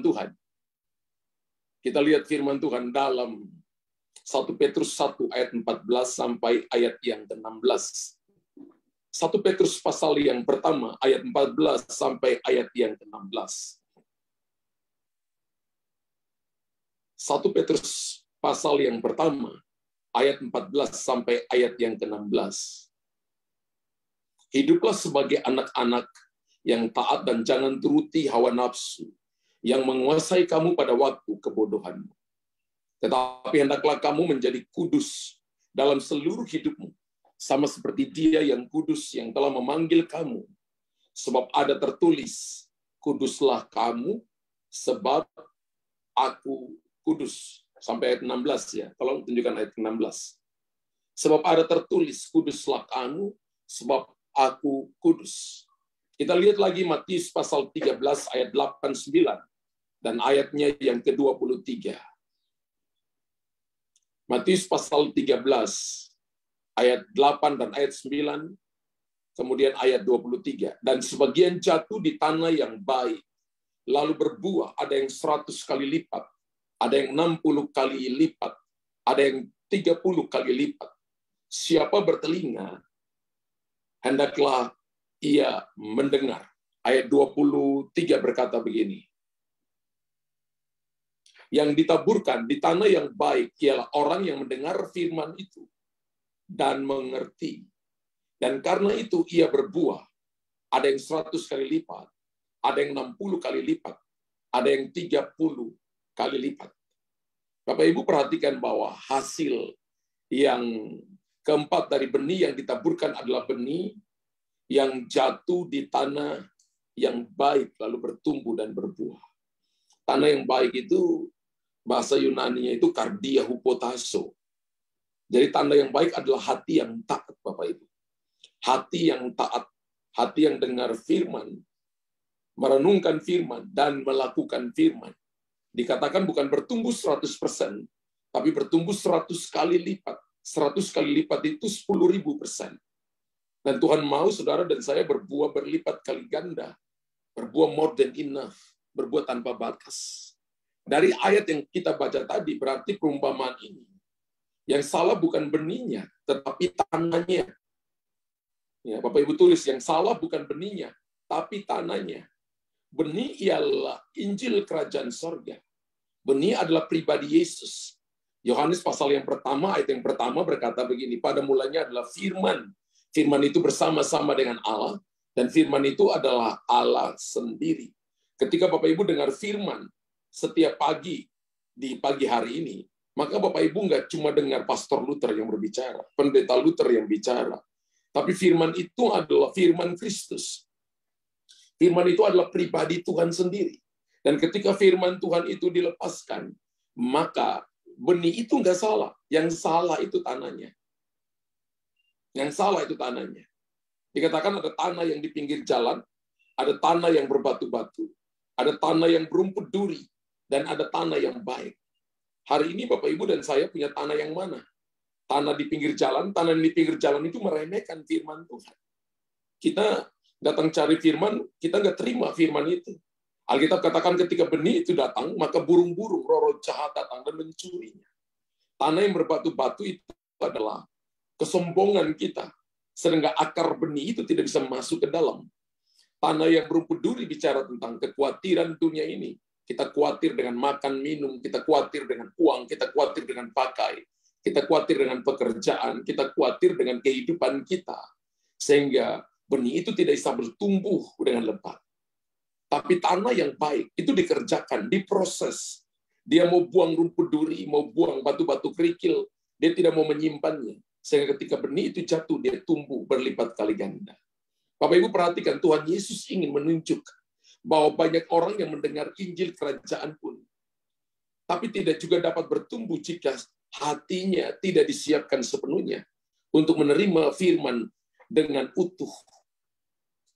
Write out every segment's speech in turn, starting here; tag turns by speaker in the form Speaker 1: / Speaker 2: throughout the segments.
Speaker 1: Tuhan. Kita lihat firman Tuhan dalam 1 Petrus 1 ayat 14 sampai ayat yang ke-16. 1 Petrus pasal yang pertama ayat 14 sampai ayat yang ke-16. 1 Petrus pasal yang pertama ayat 14 sampai ayat yang ke-16. Hiduplah sebagai anak-anak yang taat dan jangan turuti hawa nafsu yang menguasai kamu pada waktu kebodohanmu. Tetapi hendaklah kamu menjadi kudus dalam seluruh hidupmu, sama seperti Dia yang kudus yang telah memanggil kamu. Sebab ada tertulis, kuduslah kamu, sebab aku kudus. Sampai ayat 16 ya, tolong tunjukkan ayat 16. Sebab ada tertulis, kuduslah kamu, sebab aku kudus. Kita lihat lagi Matius pasal 13 ayat 8-9 dan ayatnya yang ke-23. Matius pasal 13 ayat 8 dan ayat 9, kemudian ayat 23. Dan sebagian jatuh di tanah yang baik, lalu berbuah, ada yang 100 kali lipat, ada yang 60 kali lipat, ada yang 30 kali lipat. Siapa bertelinga, hendaklah ia mendengar. Ayat 23 berkata begini. Yang ditaburkan di tanah yang baik ialah orang yang mendengar firman itu dan mengerti. Dan karena itu ia berbuah. Ada yang 100 kali lipat, ada yang 60 kali lipat, ada yang 30 kali lipat. Bapak Ibu perhatikan bahwa hasil yang keempat dari benih yang ditaburkan adalah benih yang jatuh di tanah yang baik lalu bertumbuh dan berbuah. Tanah yang baik itu bahasa Yunaninya itu kardia hupotasso. Jadi tanda yang baik adalah hati yang taat, Bapak Ibu. Hati yang taat, hati yang dengar firman, merenungkan firman, dan melakukan firman. Dikatakan bukan bertumbuh 100%, tapi bertumbuh 100 kali lipat. 100 kali lipat itu 10.000%. Dan Tuhan mau saudara dan saya berbuah berlipat kali ganda. Berbuah more than enough. Berbuah tanpa batas. Dari ayat yang kita baca tadi, berarti perumpamaan ini. Yang salah bukan benihnya, tetapi tanahnya. Ya, Bapak Ibu tulis, yang salah bukan benihnya, tapi tanahnya. Benih ialah Injil Kerajaan Sorga. Benih adalah pribadi Yesus. Yohanes pasal yang pertama, ayat yang pertama berkata begini, pada mulanya adalah firman. Firman itu bersama-sama dengan Allah, dan firman itu adalah Allah sendiri. Ketika Bapak Ibu dengar firman, setiap pagi, di pagi hari ini, maka Bapak Ibu nggak cuma dengar Pastor Luther yang berbicara, Pendeta Luther yang bicara, tapi firman itu adalah firman Kristus. Firman itu adalah pribadi Tuhan sendiri. Dan ketika firman Tuhan itu dilepaskan, maka benih itu nggak salah. Yang salah itu tanahnya. Yang salah itu tanahnya. Dikatakan ada tanah yang di pinggir jalan, ada tanah yang berbatu-batu, ada tanah yang berumput duri, dan ada tanah yang baik. Hari ini Bapak Ibu dan saya punya tanah yang mana? Tanah di pinggir jalan, tanah di pinggir jalan itu meremehkan firman Tuhan. Kita datang cari firman, kita nggak terima firman itu. Alkitab katakan ketika benih itu datang, maka burung-burung, roh-roh jahat datang dan mencurinya. Tanah yang berbatu-batu itu adalah kesombongan kita. Sehingga akar benih itu tidak bisa masuk ke dalam. Tanah yang berumput duri bicara tentang kekhawatiran dunia ini. Kita khawatir dengan makan, minum, kita khawatir dengan uang, kita khawatir dengan pakai, kita khawatir dengan pekerjaan, kita khawatir dengan kehidupan kita. Sehingga benih itu tidak bisa bertumbuh dengan lebat. Tapi tanah yang baik itu dikerjakan, diproses. Dia mau buang rumput duri, mau buang batu-batu kerikil, dia tidak mau menyimpannya. Sehingga ketika benih itu jatuh, dia tumbuh berlipat kali ganda. Bapak Ibu perhatikan, Tuhan Yesus ingin menunjukkan bahwa banyak orang yang mendengar Injil Kerajaan pun, tapi tidak juga dapat bertumbuh jika hatinya tidak disiapkan sepenuhnya untuk menerima firman dengan utuh.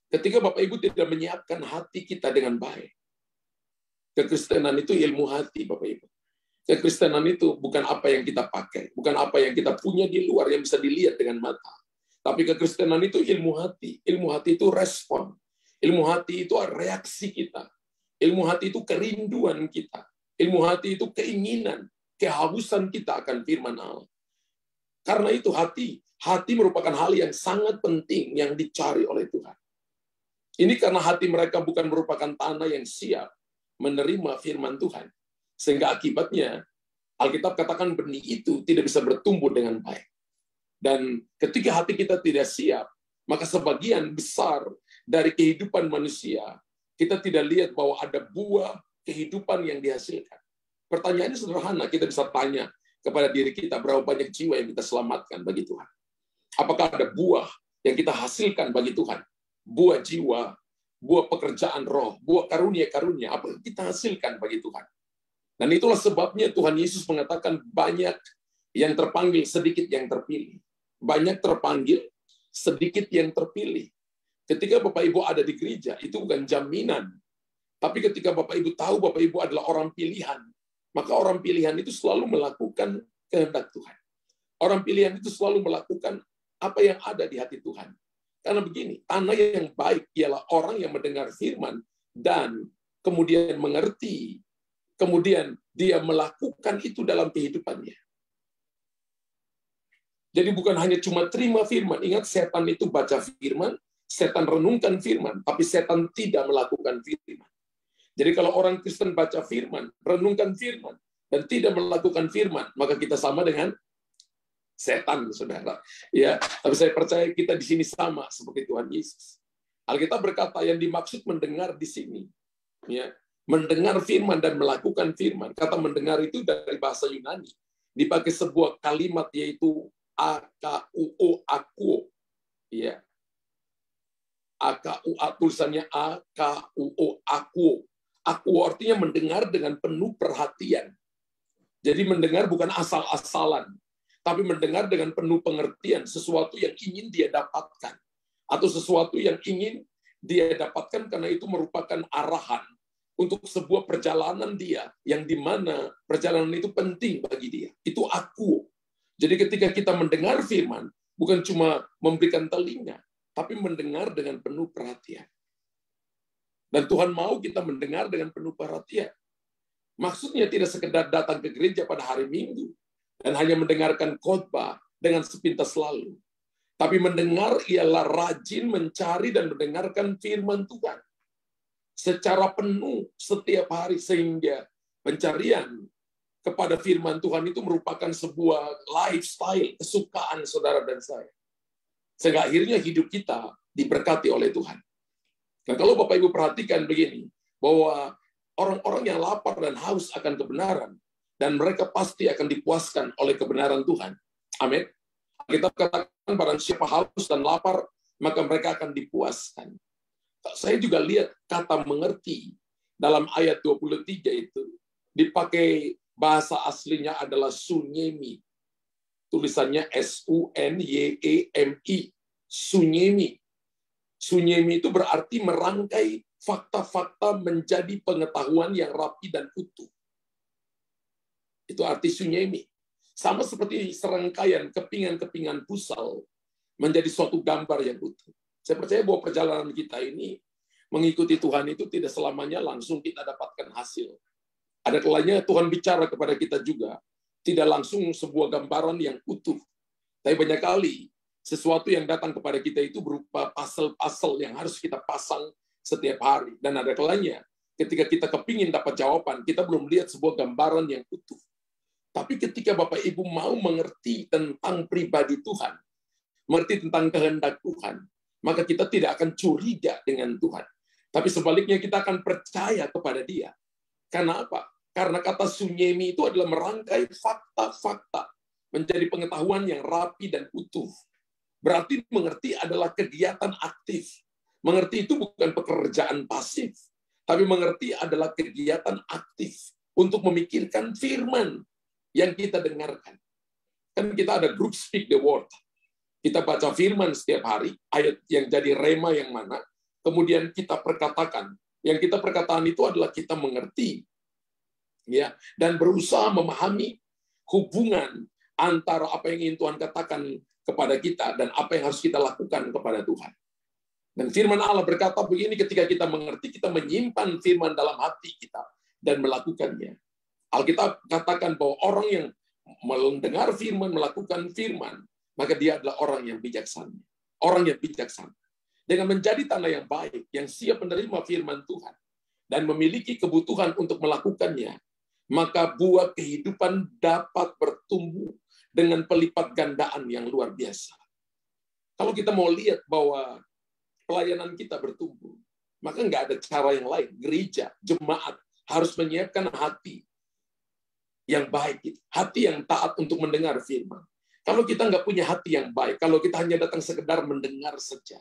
Speaker 1: Ketika Bapak Ibu tidak menyiapkan hati kita dengan baik, kekristenan itu ilmu hati, Bapak Ibu. Kekristenan itu bukan apa yang kita pakai, bukan apa yang kita punya di luar yang bisa dilihat dengan mata. Tapi kekristenan itu ilmu hati. Ilmu hati itu respon. Ilmu hati itu reaksi kita. Ilmu hati itu kerinduan kita. Ilmu hati itu keinginan, kehausan kita akan firman Allah. Karena itu hati merupakan hal yang sangat penting yang dicari oleh Tuhan. Ini karena hati mereka bukan merupakan tanah yang siap menerima firman Tuhan. Sehingga akibatnya, Alkitab katakan benih itu tidak bisa bertumbuh dengan baik. Dan ketika hati kita tidak siap, maka sebagian besar dari kehidupan manusia, kita tidak lihat bahwa ada buah kehidupan yang dihasilkan. Pertanyaannya sederhana, kita bisa tanya kepada diri kita, berapa banyak jiwa yang kita selamatkan bagi Tuhan? Apakah ada buah yang kita hasilkan bagi Tuhan? Buah jiwa, buah pekerjaan roh, buah karunia-karunia, apa yang kita hasilkan bagi Tuhan? Dan itulah sebabnya Tuhan Yesus mengatakan banyak yang terpanggil, sedikit yang terpilih. Banyak terpanggil, sedikit yang terpilih. Ketika Bapak Ibu ada di gereja, itu bukan jaminan. Tapi ketika Bapak Ibu tahu Bapak Ibu adalah orang pilihan, maka orang pilihan itu selalu melakukan kehendak Tuhan. Orang pilihan itu selalu melakukan apa yang ada di hati Tuhan. Karena begini, tanah yang baik ialah orang yang mendengar firman dan kemudian mengerti, kemudian dia melakukan itu dalam kehidupannya. Jadi bukan hanya cuma terima firman. Ingat, setan itu baca firman, setan renungkan firman, tapi setan tidak melakukan firman. Jadi kalau orang Kristen baca firman, renungkan firman, dan tidak melakukan firman, maka kita sama dengan setan, saudara. Ya, tapi saya percaya kita di sini sama seperti Tuhan Yesus. Alkitab berkata yang dimaksud mendengar di sini, ya, mendengar firman dan melakukan firman. Kata mendengar itu dari bahasa Yunani, dipakai sebuah kalimat yaitu akuo, akuo, ya, akuo, tulisannya akuo, akuo. Akuo artinya mendengar dengan penuh perhatian. Jadi mendengar bukan asal-asalan, tapi mendengar dengan penuh pengertian, sesuatu yang ingin dia dapatkan, atau sesuatu yang ingin dia dapatkan karena itu merupakan arahan untuk sebuah perjalanan dia, yang dimana perjalanan itu penting bagi dia. Itu aku. Jadi ketika kita mendengar firman, bukan cuma memberikan telinga, tapi mendengar dengan penuh perhatian. Dan Tuhan mau kita mendengar dengan penuh perhatian. Maksudnya tidak sekedar datang ke gereja pada hari Minggu, dan hanya mendengarkan khotbah dengan sepintas lalu. Tapi mendengar ialah rajin mencari dan mendengarkan firman Tuhan secara penuh setiap hari, sehingga pencarian kepada firman Tuhan itu merupakan sebuah lifestyle, kesukaan saudara dan saya. Sehingga akhirnya hidup kita diberkati oleh Tuhan. Nah, kalau Bapak Ibu perhatikan begini, bahwa orang-orang yang lapar dan haus akan kebenaran, dan mereka pasti akan dipuaskan oleh kebenaran Tuhan. Amin. Kita katakan barang siapa haus dan lapar, maka mereka akan dipuaskan. Saya juga lihat kata mengerti dalam ayat 23 itu dipakai bahasa aslinya adalah sunyemi. Tulisannya S-U-N-Y-E-M-I. Sunyemi. Sunyemi itu berarti merangkai fakta-fakta menjadi pengetahuan yang rapi dan utuh. Itu arti sunyemi. Sama seperti serangkaian kepingan-kepingan pusal menjadi suatu gambar yang utuh. Saya percaya bahwa perjalanan kita ini mengikuti Tuhan itu tidak selamanya langsung kita dapatkan hasil. Ada kalanya Tuhan bicara kepada kita juga, tidak langsung sebuah gambaran yang utuh. Tapi banyak kali sesuatu yang datang kepada kita itu berupa pasal-pasal yang harus kita pasang setiap hari. Dan ada kalanya ketika kita kepingin dapat jawaban, kita belum lihat sebuah gambaran yang utuh. Tapi ketika Bapak Ibu mau mengerti tentang pribadi Tuhan, mengerti tentang kehendak Tuhan, maka kita tidak akan curiga dengan Tuhan. Tapi sebaliknya kita akan percaya kepada Dia. Karena apa? Karena kata sunyemi itu adalah merangkai fakta-fakta menjadi pengetahuan yang rapi dan utuh. Berarti mengerti adalah kegiatan aktif. Mengerti itu bukan pekerjaan pasif, tapi mengerti adalah kegiatan aktif untuk memikirkan firman yang kita dengarkan. Kan kita ada group speak the word. Kita baca firman setiap hari, ayat yang jadi rema yang mana, kemudian kita perkatakan. Yang kita perkataan itu adalah kita mengerti, ya, dan berusaha memahami hubungan antara apa yang ingin Tuhan katakan kepada kita dan apa yang harus kita lakukan kepada Tuhan. Dan firman Allah berkata begini, ketika kita mengerti, kita menyimpan firman dalam hati kita dan melakukannya. Alkitab katakan bahwa orang yang mendengar firman, melakukan firman, maka dia adalah orang yang bijaksana. Orang yang bijaksana. Dengan menjadi tanah yang baik, yang siap menerima firman Tuhan, dan memiliki kebutuhan untuk melakukannya, maka buah kehidupan dapat bertumbuh dengan pelipat gandaan yang luar biasa. Kalau kita mau lihat bahwa pelayanan kita bertumbuh, maka nggak ada cara yang lain. Gereja, jemaat harus menyiapkan hati yang baik, hati yang taat untuk mendengar firman. Kalau kita nggak punya hati yang baik, kalau kita hanya datang sekedar mendengar saja,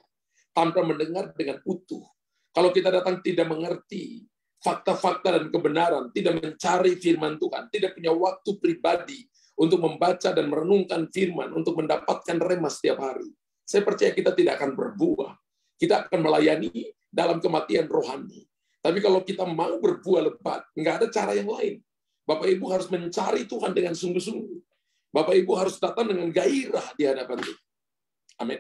Speaker 1: tanpa mendengar dengan utuh, kalau kita datang tidak mengerti fakta-fakta dan kebenaran, tidak mencari firman Tuhan, tidak punya waktu pribadi untuk membaca dan merenungkan firman, untuk mendapatkan rema setiap hari, saya percaya kita tidak akan berbuah. Kita akan melayani dalam kematian rohani. Tapi kalau kita mau berbuah lebat, nggak ada cara yang lain. Bapak Ibu harus mencari Tuhan dengan sungguh-sungguh. Bapak Ibu harus datang dengan gairah di hadapan Tuhan. Amin.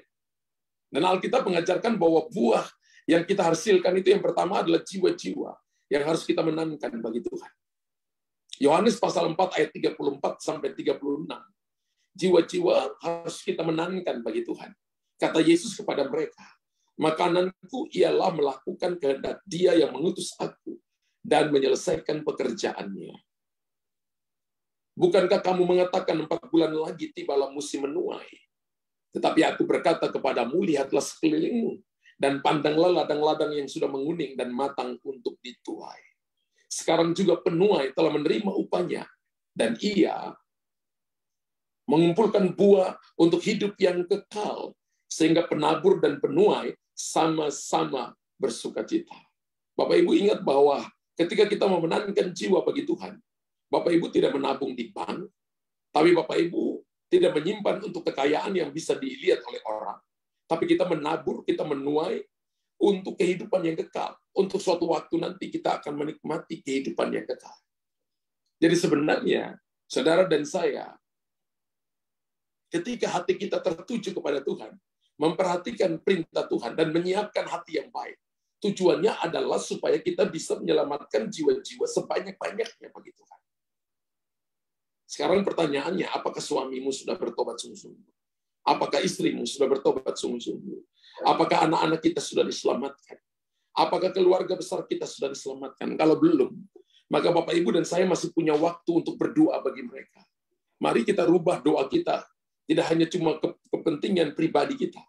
Speaker 1: Dan Alkitab mengajarkan bahwa buah yang kita hasilkan itu yang pertama adalah jiwa-jiwa yang harus kita menanamkan bagi Tuhan. Yohanes pasal 4 ayat 34 sampai 36. Jiwa-jiwa harus kita menanamkan bagi Tuhan. Kata Yesus kepada mereka, makananku ialah melakukan kehendak Dia yang mengutus aku dan menyelesaikan pekerjaannya. Bukankah kamu mengatakan 4 bulan lagi tibalah musim menuai? Tetapi aku berkata kepadamu, lihatlah sekelilingmu, dan pandanglah ladang-ladang yang sudah menguning dan matang untuk dituai. Sekarang juga penuai telah menerima upahnya, dan ia mengumpulkan buah untuk hidup yang kekal, sehingga penabur dan penuai sama-sama bersukacita. Bapak Ibu ingat bahwa ketika kita memenangkan jiwa bagi Tuhan, Bapak Ibu tidak menabung di bank, tapi Bapak Ibu tidak menyimpan untuk kekayaan yang bisa dilihat oleh orang. Tapi kita menabur, kita menuai untuk kehidupan yang kekal. Untuk suatu waktu nanti kita akan menikmati kehidupan yang kekal. Jadi sebenarnya, saudara dan saya, ketika hati kita tertuju kepada Tuhan, memperhatikan perintah Tuhan, dan menyiapkan hati yang baik, tujuannya adalah supaya kita bisa menyelamatkan jiwa-jiwa sebanyak-banyaknya bagi Tuhan. Sekarang pertanyaannya, apakah suamimu sudah bertobat sungguh-sungguh? Apakah istrimu sudah bertobat sungguh-sungguh? Apakah anak-anak kita sudah diselamatkan? Apakah keluarga besar kita sudah diselamatkan? Kalau belum, maka Bapak, Ibu, dan saya masih punya waktu untuk berdoa bagi mereka. Mari kita rubah doa kita. Tidak hanya cuma kepentingan pribadi kita,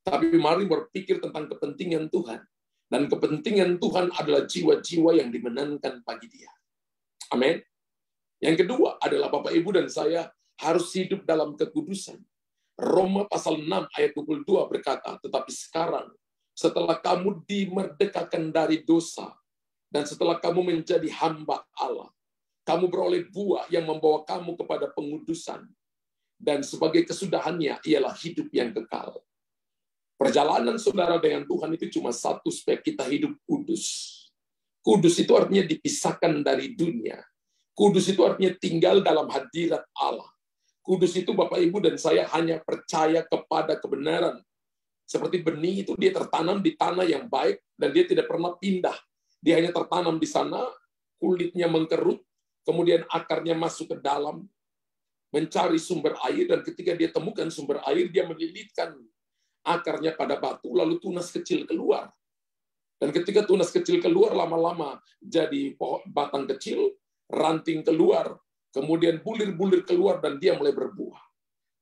Speaker 1: tapi mari berpikir tentang kepentingan Tuhan. Dan kepentingan Tuhan adalah jiwa-jiwa yang dimenangkan bagi Dia. Amin. Yang kedua adalah Bapak, Ibu, dan saya harus hidup dalam kekudusan. Roma pasal 6 ayat 22 berkata, tetapi sekarang, setelah kamu dimerdekakan dari dosa, dan setelah kamu menjadi hamba Allah, kamu beroleh buah yang membawa kamu kepada pengudusan. Dan sebagai kesudahannya ialah hidup yang kekal. Perjalanan saudara dengan Tuhan itu cuma satu, supaya kita hidup kudus. Kudus itu artinya dipisahkan dari dunia. Kudus itu artinya tinggal dalam hadirat Allah. Kudus itu Bapak, Ibu, dan saya hanya percaya kepada kebenaran. Seperti benih itu dia tertanam di tanah yang baik, dan dia tidak pernah pindah. Dia hanya tertanam di sana, kulitnya mengkerut, kemudian akarnya masuk ke dalam, mencari sumber air, dan ketika dia temukan sumber air, dia melilitkan akarnya pada batu, lalu tunas kecil keluar. Dan ketika tunas kecil keluar, lama-lama jadi batang kecil, ranting keluar, kemudian bulir-bulir keluar, dan dia mulai berbuah.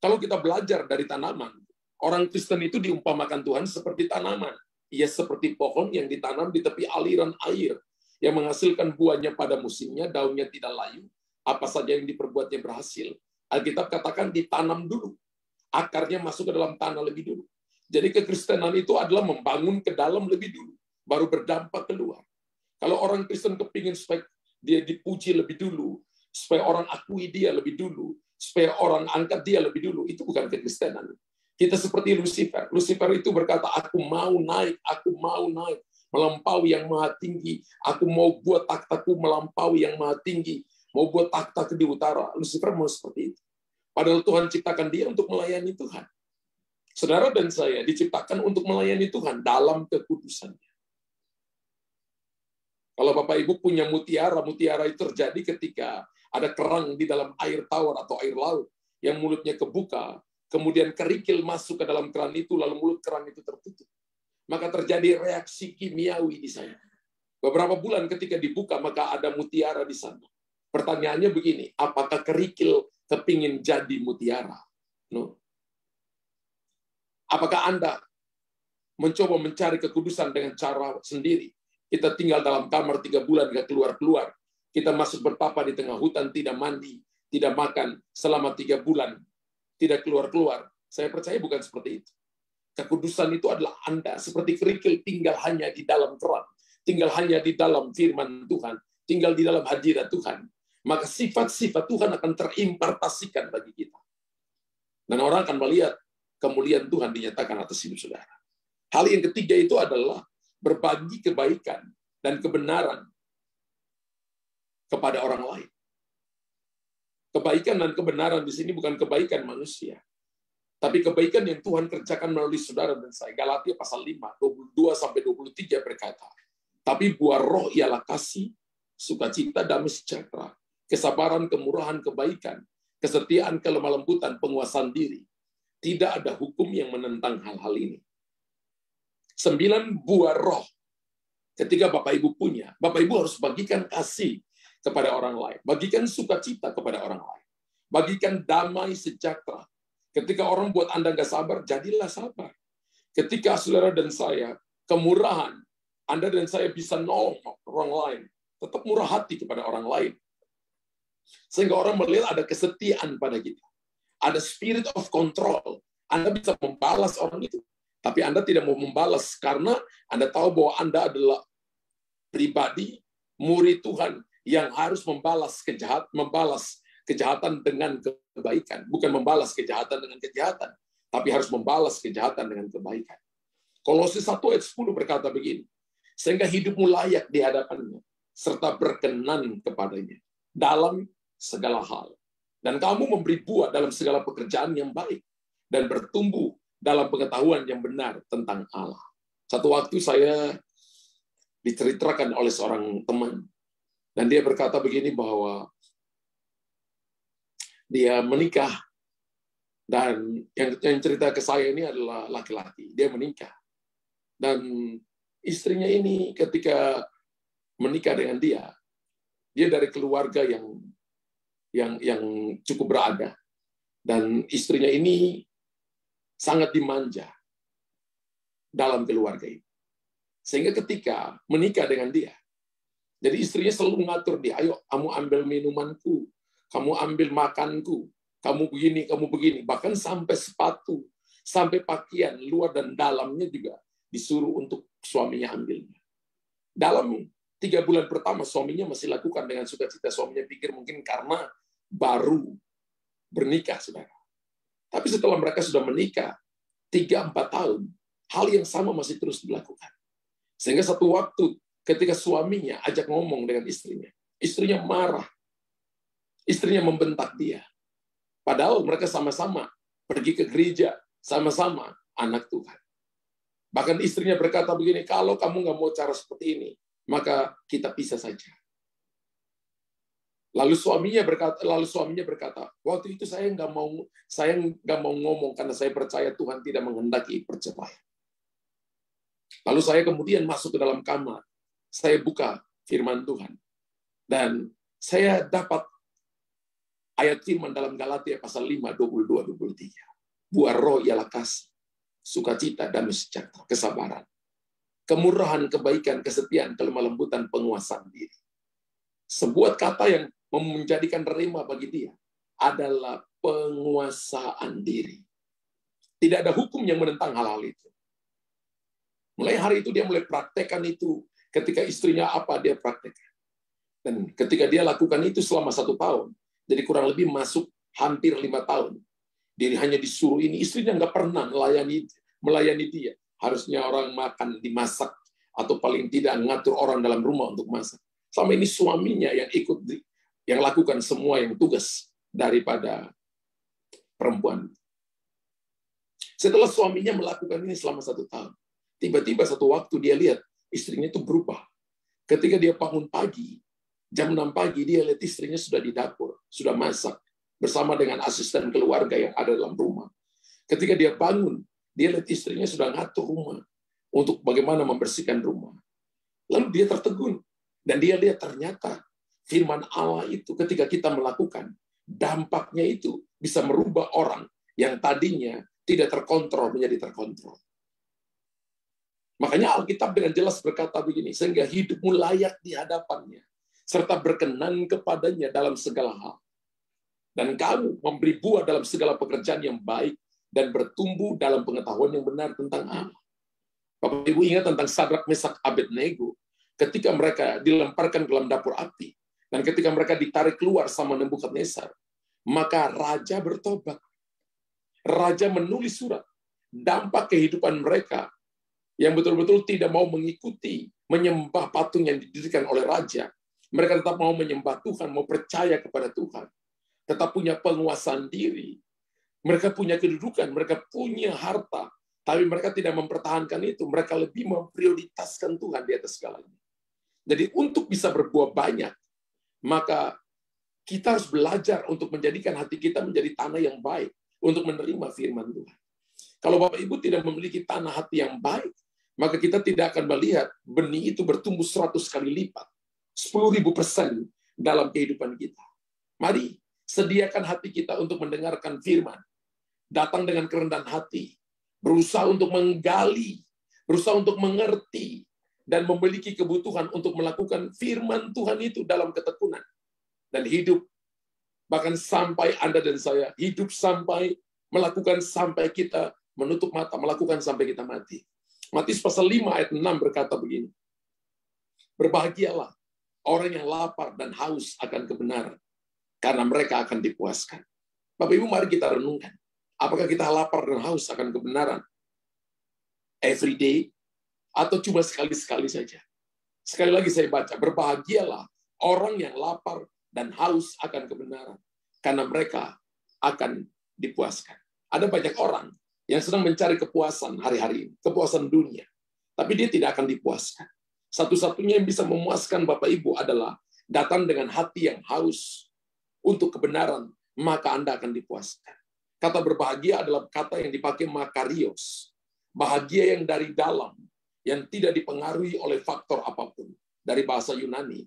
Speaker 1: Kalau kita belajar dari tanaman, orang Kristen itu diumpamakan Tuhan seperti tanaman. Ia seperti pohon yang ditanam di tepi aliran air, yang menghasilkan buahnya pada musimnya, daunnya tidak layu, apa saja yang diperbuatnya berhasil. Alkitab katakan ditanam dulu, akarnya masuk ke dalam tanah lebih dulu. Jadi kekristenan itu adalah membangun ke dalam lebih dulu, baru berdampak keluar. Kalau orang Kristen kepingin supaya dia dipuji lebih dulu, supaya orang akui dia lebih dulu, supaya orang angkat dia lebih dulu, itu bukan kekristenan. Kita seperti Lucifer. Lucifer itu berkata, aku mau naik, melampaui yang maha tinggi. Aku mau buat takhtaku melampaui yang maha tinggi. Mau buat takhta di utara. Lucifer mau seperti itu. Padahal Tuhan ciptakan dia untuk melayani Tuhan. Saudara dan saya diciptakan untuk melayani Tuhan dalam kekudusannya. Kalau Bapak Ibu punya mutiara, mutiara itu terjadi ketika ada kerang di dalam air tawar atau air laut yang mulutnya kebuka, kemudian kerikil masuk ke dalam keran itu, lalu mulut keran itu tertutup. Maka terjadi reaksi kimiawi di sana. Beberapa bulan ketika dibuka, maka ada mutiara di sana. Pertanyaannya begini, apakah kerikil kepingin jadi mutiara? No. Apakah Anda mencoba mencari kekudusan dengan cara sendiri? Kita tinggal dalam kamar 3 bulan, nggak keluar-keluar. Kita masuk bertapa di tengah hutan, tidak mandi, tidak makan selama 3 bulan, tidak keluar-keluar. Saya percaya bukan seperti itu. Kekudusan itu adalah Anda seperti kerikil tinggal hanya di dalam keran, tinggal hanya di dalam firman Tuhan, tinggal di dalam hadirat Tuhan. Maka sifat-sifat Tuhan akan terimpartasikan bagi kita. Dan orang akan melihat kemuliaan Tuhan dinyatakan atas hidup saudara. Hal yang ketiga itu adalah berbagi kebaikan dan kebenaran kepada orang lain. Kebaikan dan kebenaran di sini bukan kebaikan manusia, tapi kebaikan yang Tuhan kerjakan melalui saudara dan saya. Galatia pasal 5, 22-23 berkata, tapi buah roh ialah kasih, sukacita, damai sejahtera, kesabaran, kemurahan, kebaikan, kesetiaan, kelemah lembutan, penguasaan diri. Tidak ada hukum yang menentang hal-hal ini. 9 buah roh. Ketika Bapak Ibu punya, Bapak Ibu harus bagikan kasih kepada orang lain. Bagikan sukacita kepada orang lain. Bagikan damai sejahtera. Ketika orang buat Anda nggak sabar, jadilah sabar. Ketika saudara dan saya, kemurahan, Anda dan saya bisa nolong orang lain. Tetap murah hati kepada orang lain. Sehingga orang melihat ada kesetiaan pada kita. Ada spirit of control. Anda bisa membalas orang itu. Tapi Anda tidak mau membalas karena Anda tahu bahwa Anda adalah pribadi, murid Tuhan yang harus membalas kejahatan dengan kebaikan. Bukan membalas kejahatan dengan kejahatan, tapi harus membalas kejahatan dengan kebaikan. Kolose 1 ayat 10 berkata begini, sehingga hidupmu layak di hadapannya, serta berkenan kepadanya dalam segala hal. Dan kamu memberi buah dalam segala pekerjaan yang baik, dan bertumbuh dalam pengetahuan yang benar tentang Allah. Satu waktu saya diceritakan oleh seorang teman, dan dia berkata begini bahwa dia menikah, dan yang cerita ke saya ini adalah laki-laki. Dia menikah, dan istrinya ini ketika menikah dengan dia dari keluarga yang cukup berada, dan istrinya ini sangat dimanja dalam keluarga ini. Sehingga ketika menikah dengan dia, jadi istrinya selalu mengatur dia, ayo kamu ambil minumanku, kamu ambil makanku, kamu begini. Bahkan sampai sepatu, sampai pakaian luar dan dalamnya juga disuruh untuk suaminya ambilnya. Dalam 3 bulan pertama suaminya masih lakukan dengan sukacita. Suaminya pikir mungkin karena baru bernikah, saudara. Tapi setelah mereka sudah menikah 3-4 tahun, hal yang sama masih terus dilakukan. Sehingga satu waktu ketika suaminya ajak ngomong dengan istrinya marah. Istrinya membentak dia. Padahal mereka sama-sama pergi ke gereja, sama-sama anak Tuhan. Bahkan istrinya berkata begini, kalau kamu nggak mau cara seperti ini, maka kita pisah saja. Lalu suaminya berkata, waktu itu saya nggak mau ngomong karena saya percaya Tuhan tidak menghendaki perceraian. Lalu saya kemudian masuk ke dalam kamar, saya buka firman Tuhan, dan saya dapat ayat firman dalam Galatia pasal 5, 22-23. Buah roh ialah kasih, sukacita, damai sejahtera, kesabaran, kemurahan, kebaikan, kesetiaan, kelemah lembutan, penguasaan diri. Sebuah kata yang menjadikan rema bagi dia adalah penguasaan diri. Tidak ada hukum yang menentang hal-hal itu. Mulai hari itu dia mulai praktekkan itu. Ketika istrinya apa, dia praktekkan. Dan ketika dia lakukan itu selama 1 tahun, jadi kurang lebih masuk hampir 5 tahun. Dia hanya disuruh ini, istrinya nggak pernah melayani dia. Harusnya orang makan dimasak, atau paling tidak ngatur orang dalam rumah untuk masak. Selama ini suaminya yang lakukan semua yang tugas daripada perempuan. Setelah suaminya melakukan ini selama 1 tahun, tiba-tiba satu waktu dia lihat istrinya itu berubah. Ketika dia bangun pagi, jam 6 pagi, dia lihat istrinya sudah di dapur, sudah masak, bersama dengan asisten keluarga yang ada dalam rumah. Ketika dia bangun, dia lihat istrinya sudah ngatur rumah untuk bagaimana membersihkan rumah. Lalu dia tertegun, dan dia lihat ternyata firman Allah itu ketika kita melakukan, dampaknya itu bisa merubah orang yang tadinya tidak terkontrol menjadi terkontrol. Makanya Alkitab dengan jelas berkata begini, sehingga hidupmu layak di hadapannya, serta berkenan kepadanya dalam segala hal. Dan kamu memberi buah dalam segala pekerjaan yang baik, dan bertumbuh dalam pengetahuan yang benar tentang Allah. Bapak Ibu ingat tentang Sadrak, Mesak, Abednego, ketika mereka dilemparkan ke dalam dapur api, dan ketika mereka ditarik keluar sama Nebukadnezar, maka raja bertobat. Raja menulis surat, dampak kehidupan mereka yang betul-betul tidak mau mengikuti, menyembah patung yang didirikan oleh raja. Mereka tetap mau menyembah Tuhan, mau percaya kepada Tuhan. Tetap punya penguasaan diri. Mereka punya kedudukan, mereka punya harta. Tapi mereka tidak mempertahankan itu. Mereka lebih memprioritaskan Tuhan di atas segalanya. Jadi untuk bisa berbuah banyak, maka kita harus belajar untuk menjadikan hati kita menjadi tanah yang baik untuk menerima firman Tuhan. Kalau Bapak Ibu tidak memiliki tanah hati yang baik, maka kita tidak akan melihat benih itu bertumbuh 100 kali lipat, 10.000% dalam kehidupan kita. Mari sediakan hati kita untuk mendengarkan firman. Datang dengan kerendahan hati, berusaha untuk menggali, berusaha untuk mengerti, dan memiliki kebutuhan untuk melakukan firman Tuhan itu dalam ketekunan. Dan hidup, bahkan sampai Anda dan saya, hidup sampai melakukan sampai kita menutup mata, melakukan sampai kita mati. Matius pasal 5 ayat 6 berkata begini, berbahagialah orang yang lapar dan haus akan kebenaran, karena mereka akan dipuaskan. Bapak Ibu, mari kita renungkan. Apakah kita lapar dan haus akan kebenaran every day, atau cuma sekali-sekali saja? Sekali lagi saya baca, berbahagialah orang yang lapar dan haus akan kebenaran, karena mereka akan dipuaskan. Ada banyak orang yang sedang mencari kepuasan hari-hari ini, kepuasan dunia, tapi dia tidak akan dipuaskan. Satu-satunya yang bisa memuaskan Bapak Ibu adalah datang dengan hati yang haus untuk kebenaran, maka Anda akan dipuaskan. Kata berbahagia adalah kata yang dipakai makarios. Bahagia yang dari dalam, yang tidak dipengaruhi oleh faktor apapun. Dari bahasa Yunani.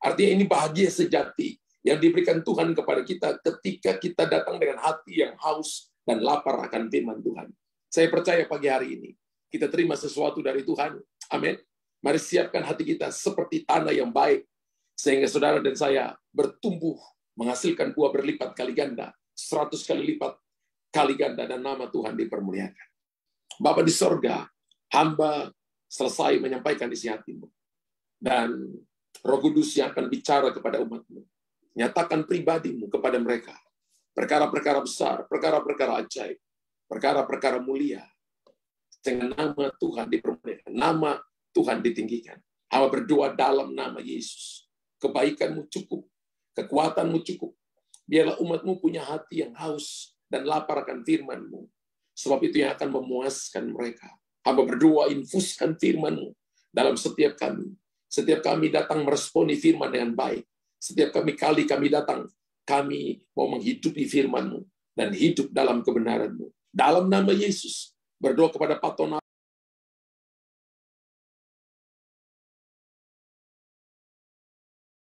Speaker 1: Artinya ini bahagia sejati yang diberikan Tuhan kepada kita ketika kita datang dengan hati yang haus dan lapar akan firman Tuhan. Saya percaya pagi hari ini kita terima sesuatu dari Tuhan. Amin. Mari siapkan hati kita seperti tanah yang baik, sehingga saudara dan saya bertumbuh, menghasilkan buah berlipat kali ganda, 100 kali lipat kali ganda, dan nama Tuhan dipermuliakan. Bapa di sorga, hamba selesai menyampaikan isi hatimu. Dan Roh Kudus yang akan bicara kepada umatmu. Nyatakan pribadimu kepada mereka. Perkara-perkara besar, perkara-perkara ajaib, perkara-perkara mulia. Dengan nama Tuhan dipermuliakan, nama Tuhan ditinggikan. Hamba berdoa dalam nama Yesus. Kebaikanmu cukup, kekuatanmu cukup. Biarlah umatmu punya hati yang haus dan lapar akan firman-Mu. Sebab itu yang akan memuaskan mereka. Hamba berdoa, infuskan firman-Mu dalam setiap kami. Setiap kami datang meresponi firman dengan baik. Setiap kali kami datang, kami mau menghidupi firman-Mu dan hidup dalam kebenaran-Mu. Dalam nama Yesus, berdoa kepada Patona